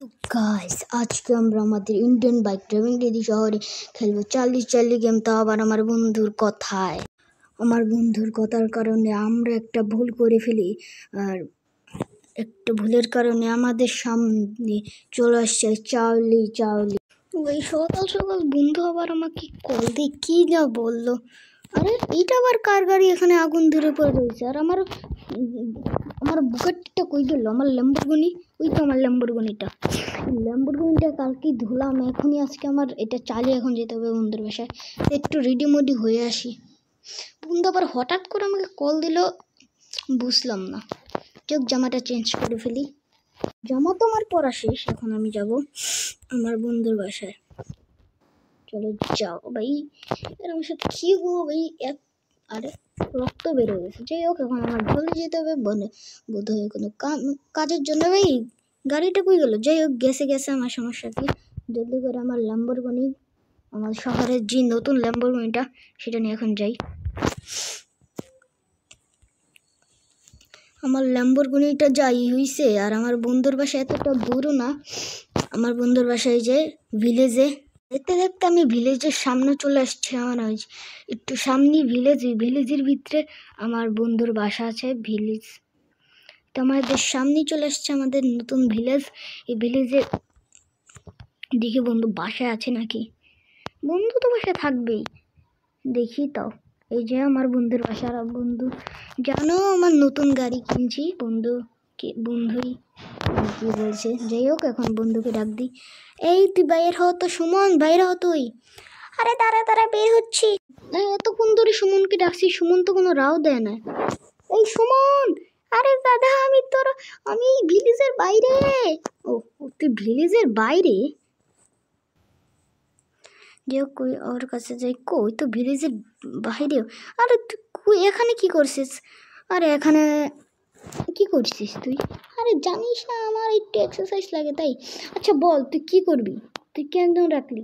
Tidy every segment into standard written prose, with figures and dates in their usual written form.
তো গাইস আজকে আমরা আমাদের ইন্ডিয়ান বাইক ড্রাইভিং রেডি শহরে খেলবো 40 গেম, তাও আবার আমার বন্ধুর কথার কারণে আমরা একটা ভুল করে ফেলি। আর একটা ভুলের কারণে আমাদের সামনে চলে আসছে চার্লি। ওই সকাল সকাল বন্ধু আবার আমাকে কল দিয়ে কি যা বললো, আরে এইটা আবার কার গাড়ি এখানে আগুন ধরে পড়ে রয়েছে। আর আমার বুকেটটা কই গেল, আমার ল্যাম্বরগিনি, ওই তো আমার ল্যাম্বরগিনিটা কালকেই ধুলাম, এখনই আজকে আমার এটা চালিয়ে এখন যেতে হবে বন্ধুর বাসায়। একটু রেডিমেডি হয়ে আসি। বন্ধু আবার হঠাৎ করে আমাকে কল দিল, বুঝলাম না। চোখ জামাটা চেঞ্জ করে ফেলি। জামা তো আমার পরা শেষ, এখন আমি যাব আমার বন্ধুর বাসায়। চলো যাও ভাই, এরকম সাথে কি হবো ভাই, আরে রক্ত বেরো গেছে। যাই হোক, এখন আমার জলদি যেতে হবে বোধ হয় কোনো কাজের জন্য। ভাই গাড়িটা কই গেল? যাই হোক, গেছে আমার সমস্যা কি। জলদি করে আমার ল্যাম্বরগিনি, আমার শহরের যে নতুন ল্যাম্বরগিনিটা, সেটা নিয়ে এখন যাই। আমার ল্যাম্বরগিনিটা যাই হইছে। আর আমার বন্ধুর বাসা এতটা দূরও না, আমার বন্ধুর বাসায় যে ভিলেজে। দেখতে দেখতে আমি ভিলেজের সামনে চলে আসছি। আমার একটু সামনে ভিলেজের ভিতরে আমার বন্ধুর বাসা আছে। ভিলেজ তো আমাদের সামনেই চলে আসছে আমাদের নতুন ভিলেজ। এই ভিলেজে দেখি বন্ধু বাসায় আছে নাকি। বন্ধু তো বাসায় থাকবেই, দেখি তাও। এই যে আমার বন্ধুর বাসা। আর বন্ধু জানো আমার নতুন গাড়ি কিনছি। বন্ধুই কি বলছে। যাই হোক, এখন বন্ধুকে ডাক দিই। এই তুই বাইরে হ তো, সুমন বাইরে হ তুই। আরে তারা বের হচ্ছি। এতক্ষণ ধরে সুমনকে ডাকছি, সুমন তো কোনো রাও দেয় না। এই সুমন, আরে দাদা আমি ভিলেজের বাইরে। ও তুই ভিলেজের বাইরে? যে কই ওর কাছে যাই, কই তো ভিলেজের বাইরে। আরে তুই এখানে কি করছিস? আরে এখানে কি করছিস তুই? আরে জানিস না আমার একটু এক্সারসাইজ লাগে তাই। আচ্ছা বল, তুই কি করবি? তুই কেন রাখলি?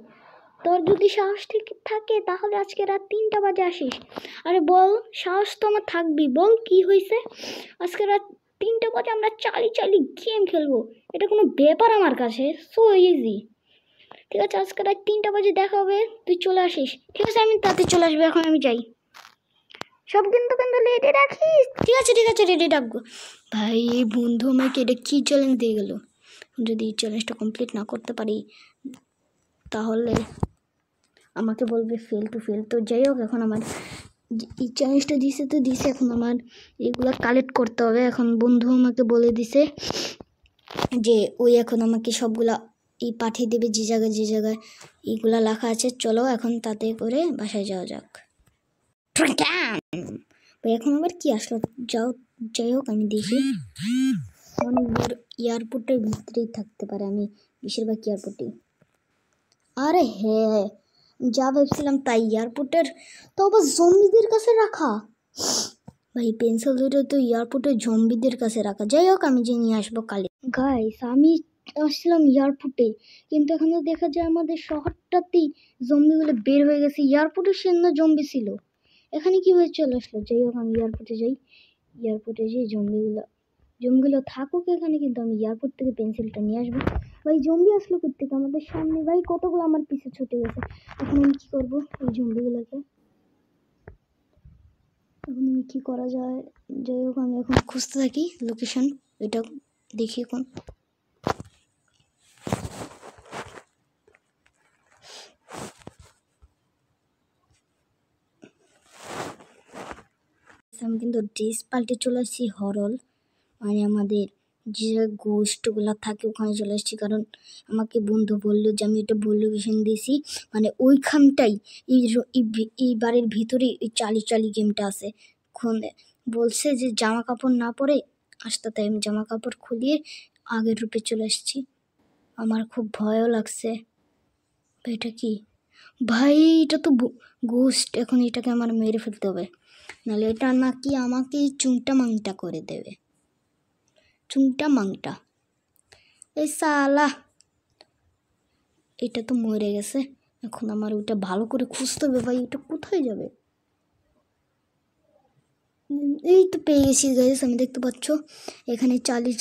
তোর যদি সাহস থাকে তাহলে আজকে রাত 3টা বাজে আসিস। আরে বল, সাহস তো আমার থাকবি, বল কি হয়েছে। আজকে রাত 3টা বাজে আমরা চালি গেম খেলবো, এটা কোনো ব্যাপার আমার কাছে, সো ইজি। ঠিক আছে, আজকে রাত 3টা বাজে দেখা হবে, তুই চলে আসিস। ঠিক আছে, আমি তাতে চলে আসবো, এখন আমি যাই। সব কিন্তু রেডি রাখিস। ঠিক আছে রেডি রাখবো। ভাই বন্ধু আমাকে এটা কী চ্যালেঞ্জ দিয়ে গেল। যদি এই চ্যালেঞ্জটা কমপ্লিট না করতে পারি তাহলে আমাকে বলবে ফেল টু ফেল। তো যাই হোক, এখন আমার এই চ্যালেঞ্জটা দিছে এখন আমার এগুলো কালেক্ট করতে হবে। এখন বন্ধু আমাকে বলে দিছে যে ওই এখন আমাকে সবগুলা এই পাঠিয়ে দেবে যে জায়গায় এইগুলা লেখা আছে। চলো এখন তাতে করে বাসায় যাওয়া যাক। এখন আবার কি আসলো, যাই হোক আমি দেখি। এয়ারপোর্টের ভিতরেই থাকতে পারে, আমি বেশিরভাগ এয়ারপোর্টেই। আরে হ্যাঁ, যা ভেবেছিলাম তাই, এয়ারপোর্টের তো আবার জম্বিদের কাছে রাখা। ভাই পেন্সিল ধরে তো এয়ারপোর্টের জম্বিদের কাছে রাখা। যাই হোক, আমি যে নিয়ে আসবো কালে। গাইস আমি আসছিলাম এয়ারপোর্টে, কিন্তু এখানে দেখা যায় আমাদের শহরটাতেই জম্বিগুলো বের হয়ে গেছে। এয়ারপোর্টের সামনে জম্বি ছিল, এখানে কীভাবে চলে আসলো? যাই হোক, আমি এয়ারপোর্টে যাই জম্বিগুলো থাকুক এখানে, কিন্তু আমি এয়ারপোর্ট থেকে পেন্সিলটা নিয়ে আসবো। ভাই জম্বি আসলো কোত্থেকে আমাদের সামনে? ভাই কতগুলো আমার পিছে ছুটে গেছে। এখন আমি কী করবো এই জম্বিগুলোকে? এখন আমি কী করা যায়? যাই হোক, আমি এখন খুঁজতে থাকি লোকেশন, এটা দেখি এখন। আমি কিন্তু ড্রেস পাল্টে চলে আসছি হরল, মানে আমাদের যে গোষ্ঠগুলো থাকে ওখানে চলে আসছি। কারণ আমাকে বন্ধু বললো যে আমি এটা ভুল লোকেশন দিয়েছি, মানে ওইখানটাই এই বাড়ির ভিতরে এই চালি গেমটা আছে। বলছে যে জামা কাপড় না পরে আসতে, তাই আমি জামা কাপড় খুলিয়ে আগের রূপে চলে আসছি। আমার খুব ভয়ও লাগছে। এটা কি ভাই? এটা তো গোস্ট। এখন এটাকে আমার মেরে ফেলতে হবে, নাহলে এটা নাকি আমাকে চুংটা মাংটা করে দেবে। চুংটা মাংটা, এই সালা, এটা তো মরে গেছে। এখন আমার ওইটা ভালো করে খুঁজতে হবে। ভাই এটা কোথায় যাবে? এই তো পেয়ে গেছি গাইস, আমি দেখতে পাচ্ছ এখানে চালি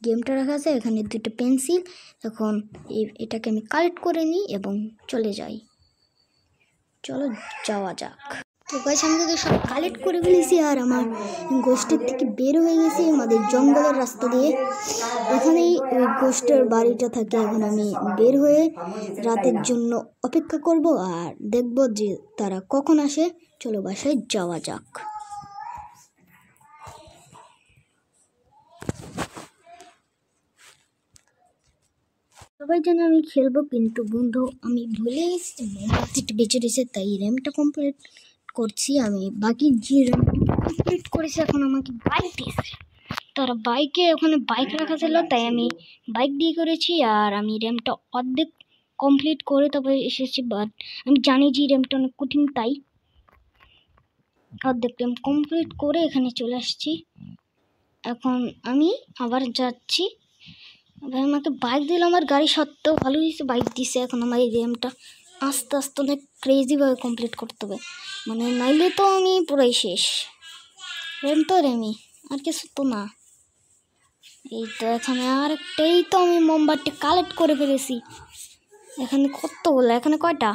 গেমটা রাখা আছে, এখানে দুটো পেন্সিল। এখন এটাকে আমি কালেক্ট করে নিই এবং চলে যাই। চলো যাওয়া যাক। তো গাইস আমি তোদের সব কালেক্ট করে ফেলেছি আর আমার গোষ্ঠীর থেকে বের হয়ে গেছি আমাদের জঙ্গলের রাস্তা দিয়ে। এখানেই ওই গোষ্ঠীর বাড়িটা থাকে। এখন আমি বের হয়ে রাতের জন্য অপেক্ষা করব আর দেখব যে তারা কখন আসে। চলো বাসায় যাওয়া যাক। সবাই জানে আমি খেলবো, কিন্তু বন্ধু আমি ভুলে গেছি মোমবাতিটা বেঁচে রয়েছে, তাই র্যামটা কমপ্লিট করছি আমি। বাকি যে র্যামটা কমপ্লিট করেছে এখন আমাকে বাইক দিয়েছে। তারা বাইকে ওখানে বাইক রাখা ছিল, তাই আমি বাইক দিয়ে করেছি। আর আমি র্যামটা অর্ধেক কমপ্লিট করে তবে এসেছি, বাট আমি জানি যে র্যামটা অনেক কঠিন, তাই অর্ধেক র্যাম কমপ্লিট করে এখানে চলে আসছি। এখন আমি আবার যাচ্ছি। ভাই আমাকে বাইক দিল, আমার গাড়ি সত্ত্বেও ভালো হয়েছে বাইক দিছে। এখন আমার এই র্যামটা আস্তে আস্তে অনেক ক্রেজিভাবে কমপ্লিট করতে হবে, মানে নাইলে তো আমি পুরাই শেষ। র্যাম তো র্যামই, আর কিছু তো না। এই তো এখানে আর একটাই তো আমি মোমবাতি কালেক্ট করে ফেলেছি। এখানে কতগুলো, এখানে কয়টা?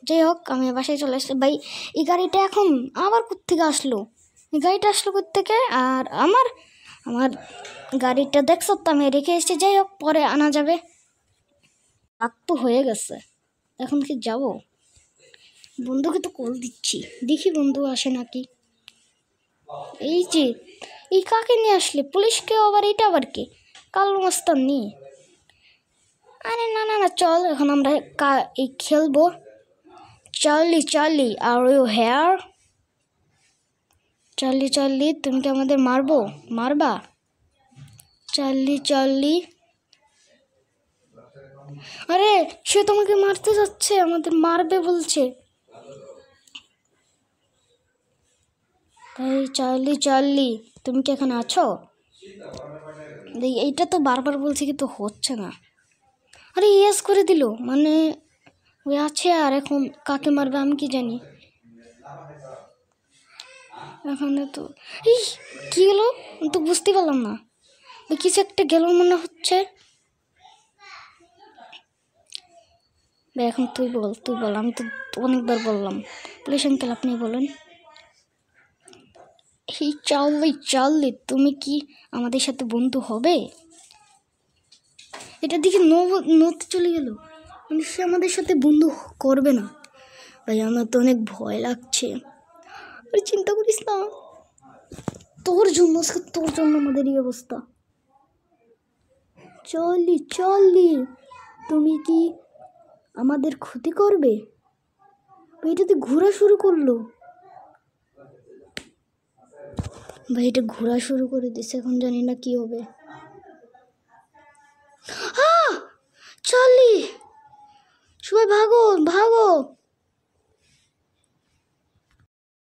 যাই হোক আমি বাসায় চলে আসছি। ভাই এই গাড়িটা এখন আবার কোত্থেকে আসলো? এই গাড়িটা আসলো কোত্থেকে? আর আমার গাড়িটা দেখছো তো আমি রেখে এসেছি। যাই হোক পরে আনা যাবে। রাত তো হয়ে গেছে, এখন কি যাব? বন্ধুকে তো কল দিচ্ছি, দেখি বন্ধু আসে নাকি। এই যে এই কাকে নিয়ে আসলে? পুলিশকে আবার? এটা আবার কে? কালো মাস্তান নিয়ে? আরে না না না, চল এখন আমরা এই খেলবো। Charlie Charlie are you here? Charlie Charlie তুমি কি আমাদের মারবা? চার্লি চার্লি, আরে সে তোমাকে মারতে যাচ্ছে, আমাদের মারবে বলছে। এই চার্লি চার্লি তুমি কি এখানে আছো? এইটা তো বারবার বলছি কিন্তু হচ্ছে না। আরে ইয়েস করে দিল, মানে ওই আছে। আর এখন কাকে মারবে আমি কি জানি। এখানে তো এই কি গেল তো বুঝতে পারলাম না। কিছু একটা গেল মনে হচ্ছে। এখন তুই বল, আমি তো অনেকবার বললাম। প্লিজ আঙ্কেল আপনি বলেন। এই চার্লি তুমি কি আমাদের সাথে বন্ধু হবে? এটার দিকে নতে চলে গেল, মানে সে আমাদের সাথে বন্ধু করবে না। ভাই আমার তো অনেক ভয় লাগছে। আরে চিন্তা করিস না, তোর জন্য আমাদের এই অবস্থা। চার্লি তুমি কি আমাদের ক্ষতি করবে? এটাতে ঘোরা শুরু করলো। ভাই এটা ঘোরা শুরু করে দিচ্ছে, এখন জানি না কি হবে। চার্লি সবাই ভাগো ভাগো।